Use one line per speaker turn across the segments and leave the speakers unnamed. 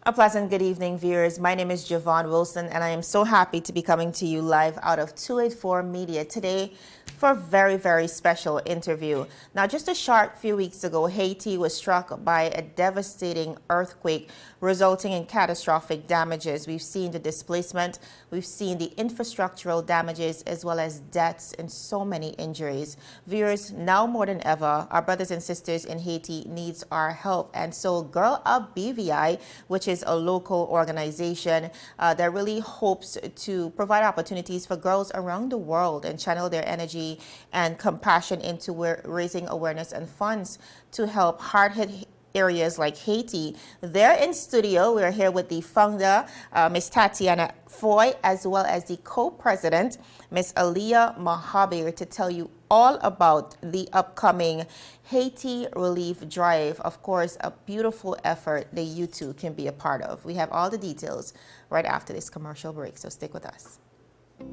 A pleasant good evening, viewers. My name is Javon Wilson, and I am so happy to be coming to you live out of 284 Media today for a very, very special interview. Now, just a short few weeks ago, Haiti was struck by a devastating earthquake, resulting in catastrophic damages. We've seen the displacement, we've seen the infrastructural damages, as well as deaths and so many injuries. Viewers, now more than ever, our brothers and sisters in Haiti needs our help. And so Girl Up BVI, which is a local organization that really hopes to provide opportunities for girls around the world and channel their energy and compassion into raising awareness and funds to help hard-hit areas like Haiti. They're in studio. We're here with the founder, Ms. Tatiana Foy, as well as the co-president, Ms. Aliyah Mahabir, to tell you all about the upcoming Haiti Relief Drive. Of course, a beautiful effort that you too can be a part of. We have all the details right after this commercial break, so stick with us.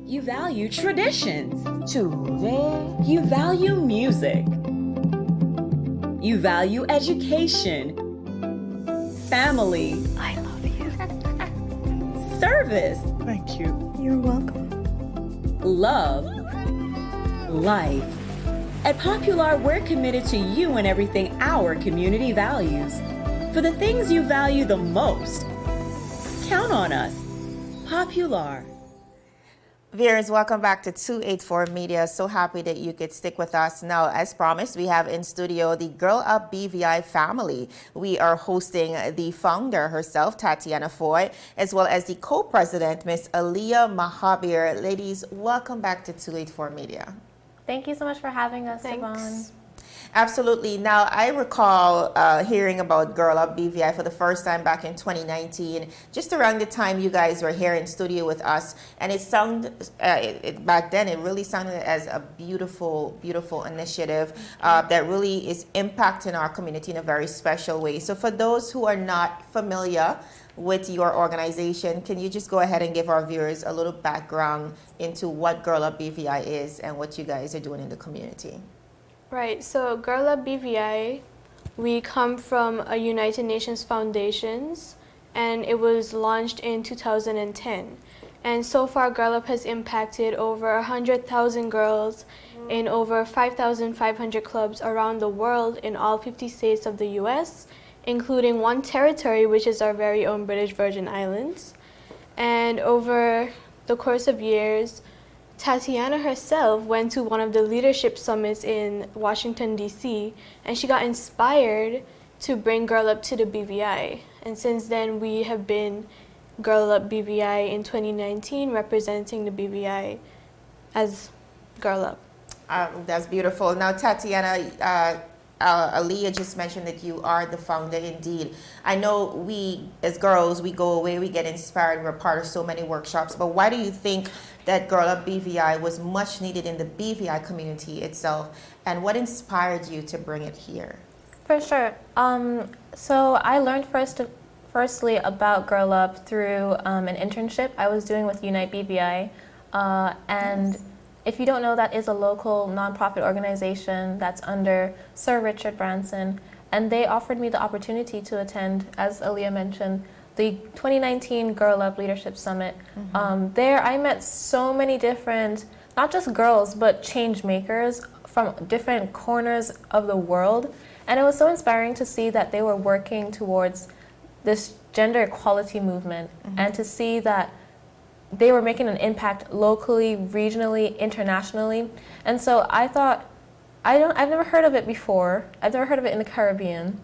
You value traditions.
Today,
You value music. You value education. Family.
I love you.
Service.
Thank you.
You're welcome.
Love. Life. At Popular, we're committed to you and everything our community values. For the things you value the most, count on us. Popular.
Viewers, welcome back to 284 Media. So happy that you could stick with us. Now, as promised, we have in studio the Girl Up BVI family. We are hosting the founder herself, Tatiana Foy, as well as the co-president, Ms. Aliyah Mahabir. Ladies, welcome back to 284 Media.
Thank you so much for having us, Yvonne.
Absolutely. Now, I recall hearing about Girl Up BVI for the first time back in 2019, just around the time you guys were here in studio with us. And it sounded, back then, it really sounded as a beautiful, beautiful initiative that really is impacting our community in a very special way. So for those who are not familiar with your organization, can you just go ahead and give our viewers a little background into what Girl Up BVI is and what you guys are doing in the community?
Right, so Girl Up BVI, we come from a United Nations Foundations, and it was launched in 2010. And so far, Girl Up has impacted over 100,000 girls in over 5,500 clubs around the world in all 50 states of the US, including one territory, which is our very own British Virgin Islands. And over the course of years, Tatiana herself went to one of the leadership summits in Washington, D.C., and she got inspired to bring Girl Up to the BVI. And since then, we have been Girl Up BVI in 2019, representing the BVI as Girl Up.
That's beautiful. Now, Tatiana, Aliyah just mentioned that you are the founder indeed. I know we, as girls, we go away, we get inspired, we're part of so many workshops, but why do you think that Girl Up BVI was much needed in the BVI community itself, and what inspired you to bring it here?
For sure. So I learned firstly about Girl Up through an internship I was doing with Unite BVI, and if you don't know, that is a local nonprofit organization that's under Sir Richard Branson, and they offered me the opportunity to attend, as Aliyah mentioned, the 2019 Girl Up Leadership Summit. There I met so many different, not just girls, but change makers from different corners of the world, and it was so inspiring to see that they were working towards this gender equality movement, and to see that they were making an impact locally, regionally, internationally. And so I thought, I've never heard of it before. I've never heard of it in the Caribbean.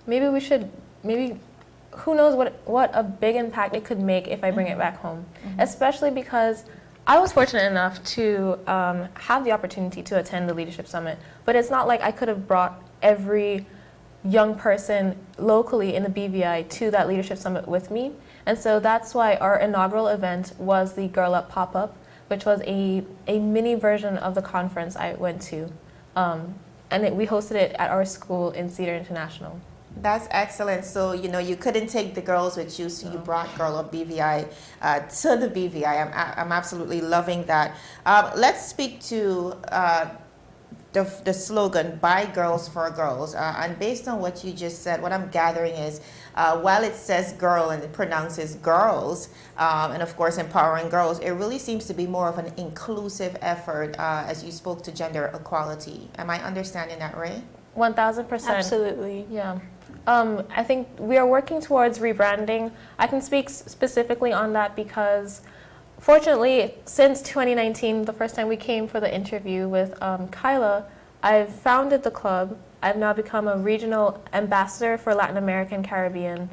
Maybe we should, who knows what a big impact it could make if I bring it back home. Especially because I was fortunate enough to have the opportunity to attend the Leadership Summit, but it's not like I could have brought every young person locally in the BVI to that Leadership Summit with me. And so that's why our inaugural event was the Girl Up pop-up, which was a mini version of the conference I went to. We hosted it at our school in Cedar International.
That's excellent. So, you couldn't take the girls with you, so you brought Girl Up BVI to the BVI. I'm absolutely loving that. Let's speak to the slogan "By Girls for Girls," and based on what you just said, what I'm gathering is while it says "girl" and it pronounces "girls," and of course empowering girls, it really seems to be more of an inclusive effort as you spoke to gender equality. Am I understanding that right?
1000%.
Absolutely.
Yeah. I think we are working towards rebranding. I can speak specifically on that because fortunately, since 2019, the first time we came for the interview with Kyla, I've founded the club. I've now become a regional ambassador for Latin American Caribbean,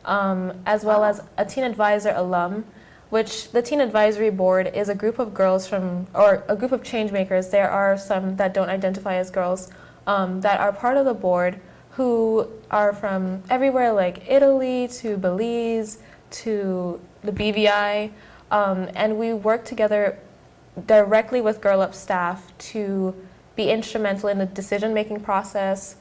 as well as a Teen Advisor alum, which the Teen Advisory Board is a group of girls or a group of change makers. There are some that don't identify as girls that are part of the board who are from everywhere, like Italy to Belize to the BVI. And we work together directly with Girl Up staff to be instrumental in the decision-making process,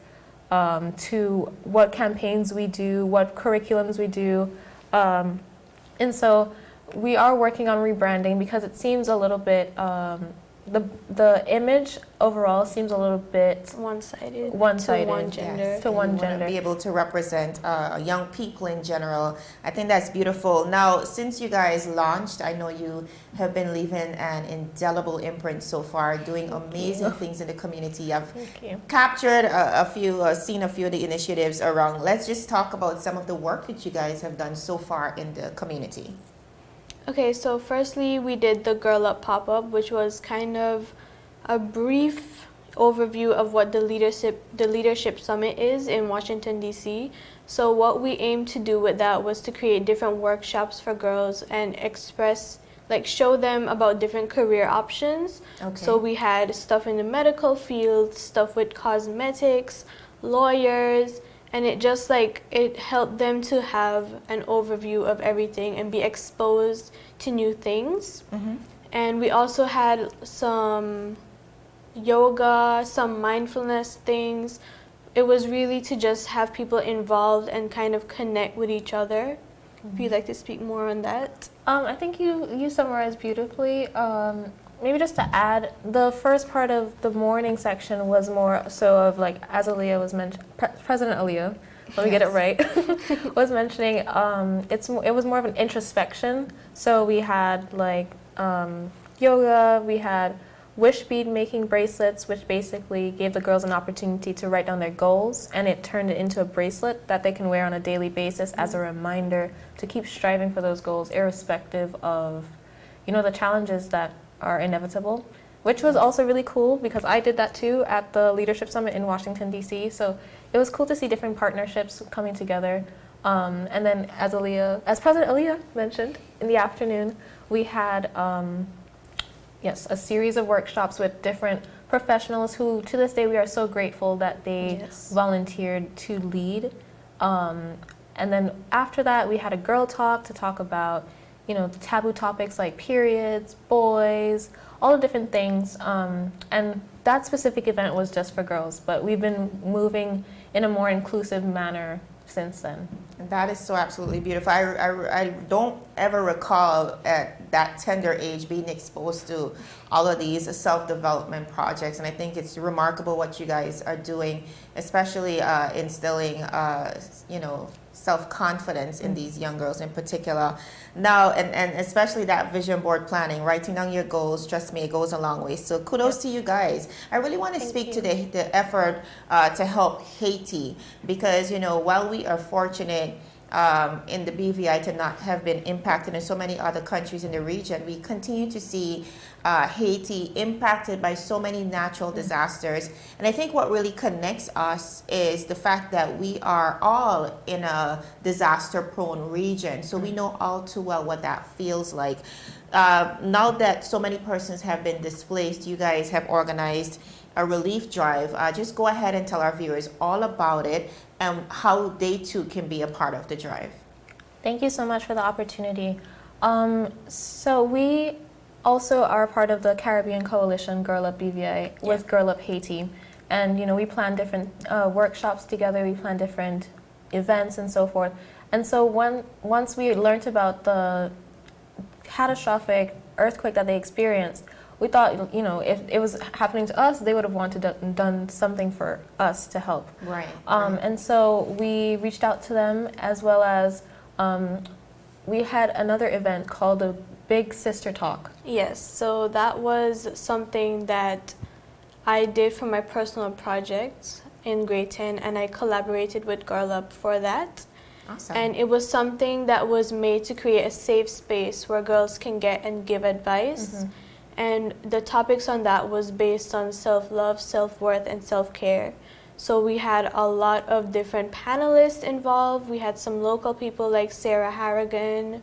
to what campaigns we do, what curriculums we do. And so we are working on rebranding because it seems a little bit, the image overall seems a little bit
One-sided.
One-sided,
To one gender.
Yes.
to one
You wanna
gender.
be able to represent young people in general. I think that's beautiful. Now, since you guys launched, I know you have been leaving an indelible imprint so far, doing amazing things in the community. I've
Thank you.
captured a few, seen a few of the initiatives around. Let's just talk about some of the work that you guys have done so far in the community.
Okay, so firstly, we did the Girl Up pop-up, which was kind of a brief overview of what the leadership summit is in Washington D.C. So what we aimed to do with that was to create different workshops for girls and show them about different career options.
Okay.
So we had stuff in the medical field, stuff with cosmetics, lawyers, and it helped them to have an overview of everything and be exposed to new things.
Mm-hmm.
And we also had some yoga, some mindfulness things. It was really to just have people involved and kind of connect with each other. If you'd like to speak more on that.
I think you summarized beautifully. Maybe just to add, the first part of the morning section was more so of like, as Aaliyah was mentioned, President Aaliyah, let me get it right, was mentioning, it was more of an introspection. So we had like yoga, we had wish bead making bracelets, which basically gave the girls an opportunity to write down their goals, and it turned it into a bracelet that they can wear on a daily basis as a reminder to keep striving for those goals, irrespective of, the challenges that are inevitable, which was also really cool because I did that too at the Leadership Summit in Washington, D.C. So it was cool to see different partnerships coming together. And then as President Aaliyah mentioned, in the afternoon, we had a series of workshops with different professionals who, to this day, we are so grateful that they volunteered to lead. And then after that, we had a girl talk to talk about, taboo topics like periods, boys, all the different things. And that specific event was just for girls, but we've been moving in a more inclusive manner since then.
That is so absolutely beautiful. I don't ever recall at that tender age being exposed to all of these self-development projects, and I think it's remarkable what you guys are doing, especially instilling, self-confidence in these young girls in particular. Now, and especially that vision board planning, writing down your goals, trust me, it goes a long way. So kudos to you guys. I really want to speak to the effort to help Haiti because, while we are fortunate in the BVI to not have been impacted in so many other countries in the region, we continue to see Haiti impacted by so many natural disasters. And I think what really connects us is the fact that we are all in a disaster-prone region. So we know all too well what that feels like. Now that so many persons have been displaced, you guys have organized a relief drive. Just go ahead and tell our viewers all about it and how they too can be a part of the drive.
Thank you so much for the opportunity. So we also are part of the Caribbean Coalition Girl Up BVI with Girl Up Haiti. And, we plan different workshops together, we plan different events and so forth. And so once we learned about the catastrophic earthquake that they experienced, we thought, you know, if it was happening to us, they would have wanted to done something for us to help.
Right.
And so we reached out to them, as well as we had another event called the Big Sister Talk.
Yes, so that was something that I did for my personal project in grade 10, and I collaborated with Girl Up for that.
Awesome.
And it was something that was made to create a safe space where girls can get and give advice. And the topics on that was based on self-love, self-worth, and self-care. So we had a lot of different panelists involved. We had some local people like Sarah Harrigan,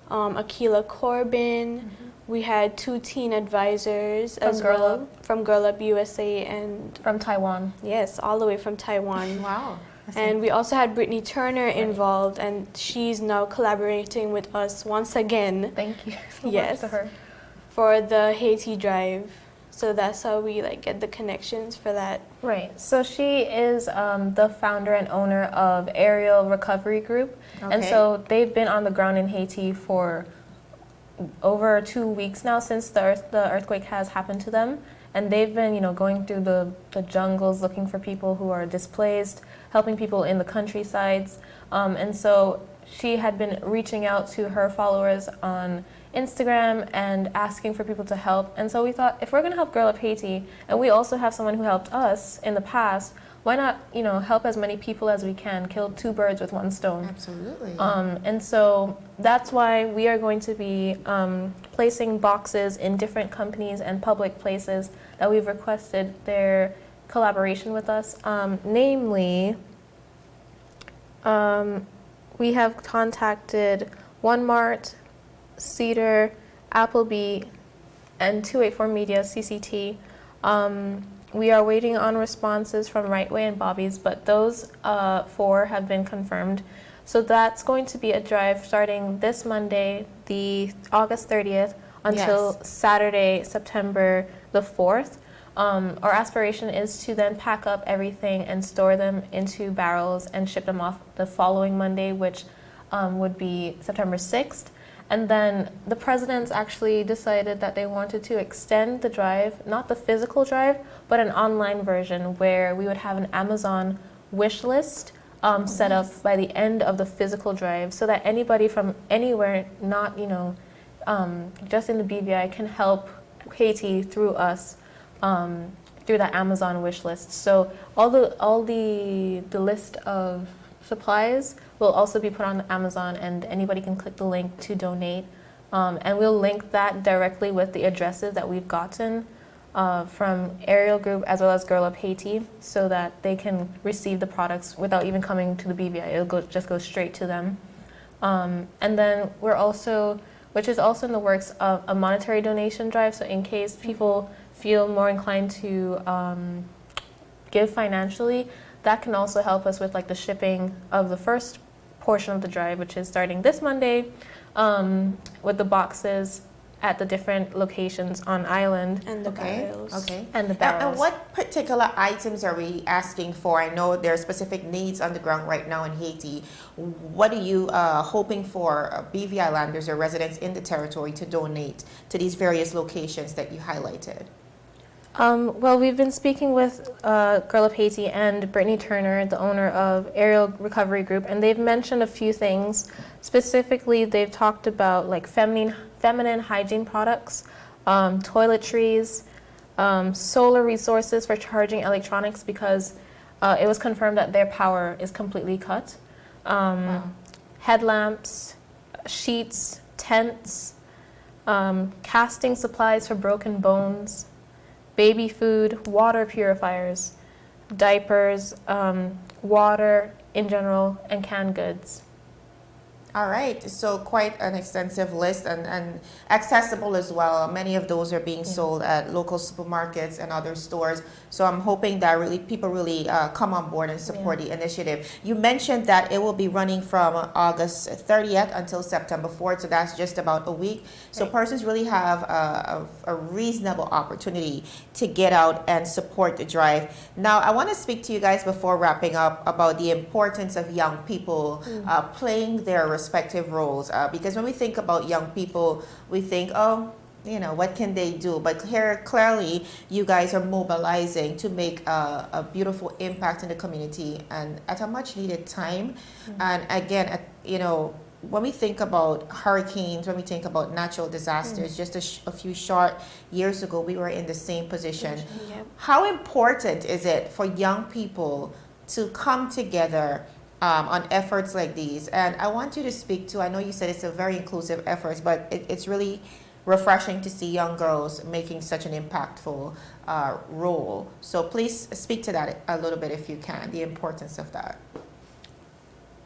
Akila Corbin. We had 2 teen advisors
From
as
Girl
well
Up.
from Girl Up USA, and
From Taiwan.
yes, all the way from Taiwan.
Wow.
And we also had Brittany Turner involved, and she's now collaborating with us once again
Thank you so
Yes.
much to her.
for the Haiti drive. So that's how we like get the connections for that.
Right. So she is the founder and owner of Aerial Recovery Group. And
Okay.
so they've been on the ground in Haiti for over 2 weeks now, since the earthquake has happened to them. And they've been, you know, going through the jungles looking for people who are displaced, helping people in the countrysides. And so she had been reaching out to her followers on Instagram and asking for people to help. And so we thought, if we're going to help Girl Up Haiti, and we also have someone who helped us in the past, why not, you know, help as many people as we can, kill 2 birds with 1 stone.
Absolutely.
And so that's why we are going to be placing boxes in different companies and public places that we've requested their collaboration with us. Namely, we have contacted Walmart, Cedar, Applebee, and 284 Media, CCT. We are waiting on responses from Right Way and Bobby's, but those 4 have been confirmed. So that's going to be a drive starting this Monday, the August 30th, until
Yes.
Saturday, September the 4th. Our aspiration is to then pack up everything and store them into barrels and ship them off the following Monday, which would be September 6th. And then the presidents actually decided that they wanted to extend the drive, not the physical drive, but an online version where we would have an Amazon wish list set up by the end of the physical drive, so that anybody from anywhere, not, you know, just in the BVI, can help Haiti through us, through that Amazon wish list. So all the list of supplies will also be put on Amazon, and anybody can click the link to donate. And we'll link that directly with the addresses that we've gotten from Aerial Group as well as Girl Up Haiti, so that they can receive the products without even coming to the BVI. It'll just go straight to them. And then we're also, which is also in the works, of a monetary donation drive. So in case people feel more inclined to give financially, that can also help us with like the shipping of the first portion of the drive, which is starting this Monday, with the boxes at the different locations on island.
And the
Okay.
barrels.
Okay.
And the
And
barrels.
what particular items are we asking for? I know there are specific needs on the ground right now in Haiti. What are you hoping for BVI landers or residents in the territory to donate to these various locations that you highlighted?
Well, we've been speaking with Girl Up Haiti and Brittany Turner, the owner of Aerial Recovery Group, and they've mentioned a few things. Specifically, they've talked about like feminine hygiene products, toiletries, solar resources for charging electronics, because it was confirmed that their power is completely cut. Headlamps, sheets, tents, casting supplies for broken bones, baby food, water purifiers, diapers, water in general, and canned goods.
All right, so quite an extensive list and accessible as well. Many of those are being sold at local supermarkets and other stores. So I'm hoping that really people really come on board and support the initiative. You mentioned that it will be running from August 30th until September 4th, so that's just about a week. So
Right.
persons really have a reasonable opportunity to get out and support the drive. Now, I want to speak to you guys before wrapping up about the importance of young people playing their respective roles, because when we think about young people, we think, oh, what can they do? But here, clearly, you guys are mobilizing to make a beautiful impact in the community and at a much needed time. And again, when we think about hurricanes, when we think about natural disasters, just a few short years ago, we were in the same position.
Yep.
How important is it for young people to come together on efforts like these? And I want you to speak to, I know you said it's a very inclusive effort, but it's really refreshing to see young girls making such an impactful role. So please speak to that a little bit if you can, the importance of that.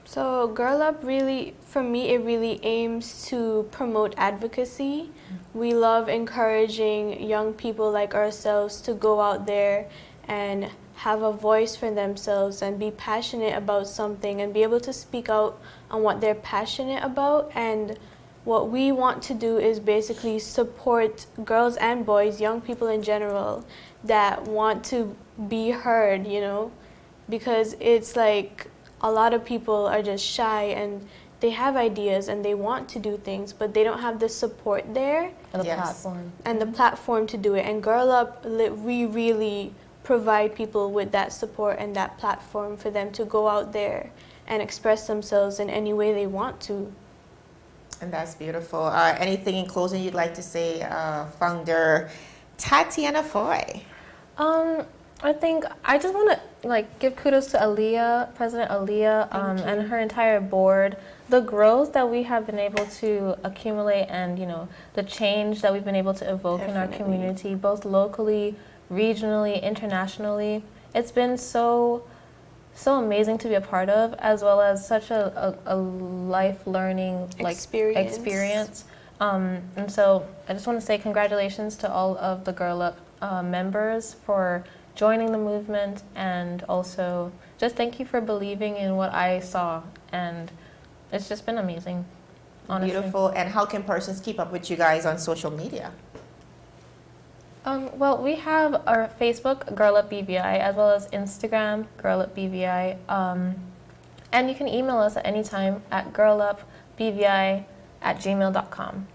So Girl Up really, for me, it really aims to promote advocacy. We love encouraging young people like ourselves to go out there and have a voice for themselves and be passionate about something and be able to speak out on what they're passionate about. And what we want to do is basically support girls and boys, young people in general, that want to be heard, because it's like a lot of people are just shy and they have ideas and they want to do things, but they don't have the support there
And the
Yes.
platform.
and the platform to do it. And Girl Up, we really provide people with that support and that platform for them to go out there and express themselves in any way they want to.
And that's beautiful. Anything in closing you'd like to say, founder Tatiana Foy?
I think I just want to give kudos to Aaliyah, President Aaliyah, and her entire board. The growth that we have been able to accumulate, and the change that we've been able to evoke in our
Definitely.
community, both locally, regionally, internationally. It's been so amazing to be a part of, as well as such a life learning experience. And so I just want to say congratulations to all of the Girl Up members for joining the movement, and also just thank you for believing in what I saw, and it's just been amazing, honestly.
Beautiful. And how can persons keep up with you guys on social media?
Well, we have our Facebook, Girl Up BVI, as well as Instagram, Girl Up BVI. And you can email us at any time at girlupbvi@gmail.com.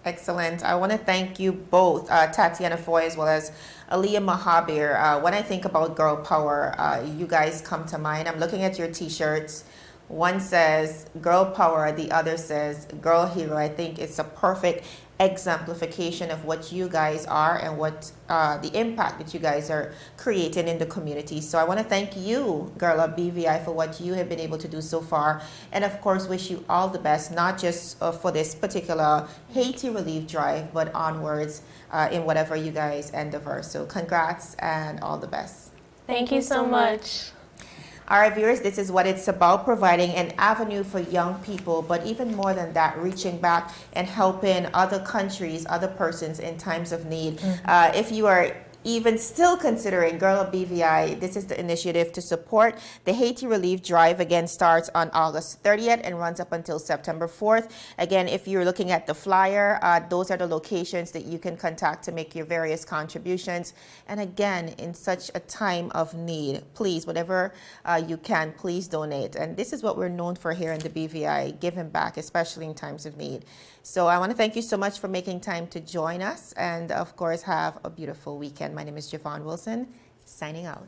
Excellent. I want to thank you both, Tatiana Foy as well as Aaliyah Mahabir. When I think about girl power, you guys come to mind. I'm looking at your t-shirts. One says girl power, the other says girl hero. I think it's a perfect exemplification of what you guys are and what the impact that you guys are creating in the community. So I want to thank you, Girl Up BVI, for what you have been able to do so far, and of course wish you all the best, not just for this particular Haiti relief drive, but onwards in whatever you guys endeavor. So congrats and all the best.
Thank you so much.
All right, viewers, this is what it's about, providing an avenue for young people, but even more than that, reaching back and helping other countries, other persons in times of need. If you are even still considering Girl Up BVI, this is the initiative to support the Haiti Relief Drive. Again, starts on August 30th and runs up until September 4th. Again, if you're looking at the flyer, those are the locations that you can contact to make your various contributions. And again, in such a time of need, please, whatever you can, please donate. And this is what we're known for here in the BVI, giving back, especially in times of need. So I want to thank you so much for making time to join us, and of course, have a beautiful weekend. My name is Javon Wilson, signing out.